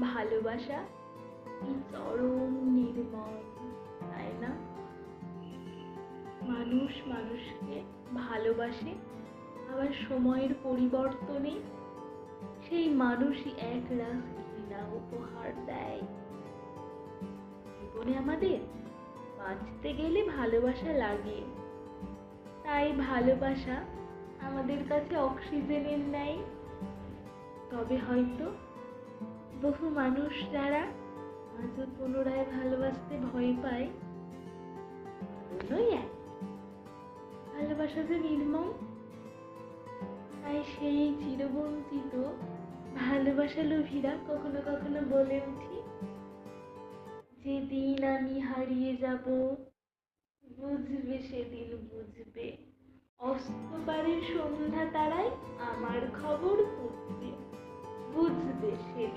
ভালোবাসা কি চরম নির্মম, তাই না? মানুষ মানুষকে ভালোবাসে, আবার সময়ের পরিবর্তনে সেই মানুষই একরাশ ঘৃণা উপহার দেয়। জীবনে আমাদের বাঁচতে গেলে ভালোবাসা লাগে, তাই ভালোবাসা আমাদের কাছে অক্সিজেনের ন্যায়। তবে হয়তো বহু মানুষ যারা আজও পুনরায় ভালোবাসতে ভয় পায়, ভালোবাসা যে নির্মম, তাই সেই চিরবঞ্চিত ভালোবাসা লোভীরা কখনো কখনো বলে উঠি, যেদিন আমি হারিয়ে যাব বুঝবে সেদিন বুঝবে, অস্তপারের সন্ধ্যা তারায় আমার খবর বুঝবে, বুঝবে সেদিন।